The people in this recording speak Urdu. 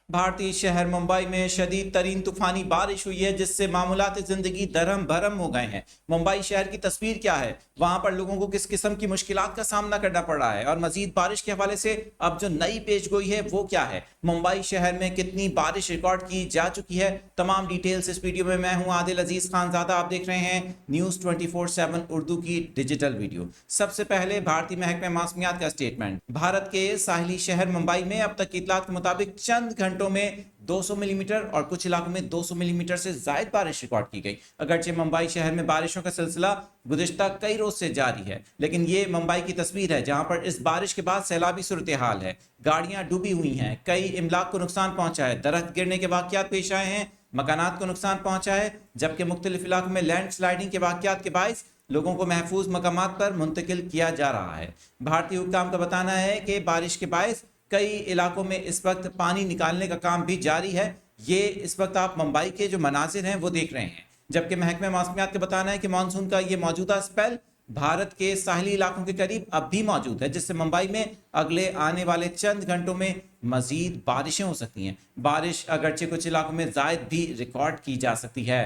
بھارتی شہر ممبئی میں شدید ترین طوفانی بارش ہوئی ہے جس سے معمولات زندگی درہم بھرم ہو گئے ہیں۔ ممبئی شہر کی تصویر کیا ہے؟ وہاں پر لوگوں کو کس قسم کی مشکلات کا سامنا کرنا پڑ رہا ہے؟ اور مزید بارش کے حوالے سے اب جو نئی پیش گوئی ہے وہ کیا ہے؟ ممبئی شہر میں کتنی بارش ریکارڈ کی جا چکی ہے؟ تمام ڈیٹیلز اس ویڈیو میں ہوں عادل عزیز خان زادہ، آپ دیکھ رہے ہیں نیوز 24/7 اردو کی ڈیجیٹل ویڈیو۔ سب سے پہلے بھارتی محکمہ موسمیات کا اسٹیٹمنٹ۔ بھارت کے ساحلی شہر ممبئی میں اب تک کی اطلاعات کے مطابق چند گھنٹوں میں 200 ملی میٹر اور کچھ علاقوں میں 200 ملی میٹر سے زائد بارش ریکارڈ کی گئی۔ اگرچہ ممبئی شہر میں بارشوں کا سلسلہ گزشتہ کئی روز سے جاری ہے، لیکن یہ ممبئی کی تصویر ہے جہاں پر اس بارش کے بعد سیلابی صورتحال ہے۔ گاڑیاں ڈوبی ہوئی ہیں، کئی املاک کو نقصان پہنچا ہے، درخت گرنے کے واقعات پیش آئے ہیں، مکانات کو نقصان پہنچا ہے، جبکہ مختلف علاقوں میں لینڈ سلائڈنگ کے واقعات کے باعث لوگوں کو محفوظ مقامات پر منتقل کیا جا رہا ہے۔ بھارتی حکام کا بتانا ہے کہ بارش کے باعث کئی علاقوں میں اس وقت پانی نکالنے کا کام بھی جاری ہے۔ یہ اس وقت آپ ممبئی کے جو مناظر ہیں وہ دیکھ رہے ہیں، جبکہ محکمہ موسمیات کا بتانا ہے کہ مانسون کا یہ موجودہ سپیل بھارت کے ساحلی علاقوں کے قریب اب بھی موجود ہے، جس سے ممبئی میں اگلے آنے والے چند گھنٹوں میں مزید بارشیں ہو سکتی ہیں۔ بارش اگرچہ کچھ علاقوں میں زائد بھی ریکارڈ کی جا سکتی ہے۔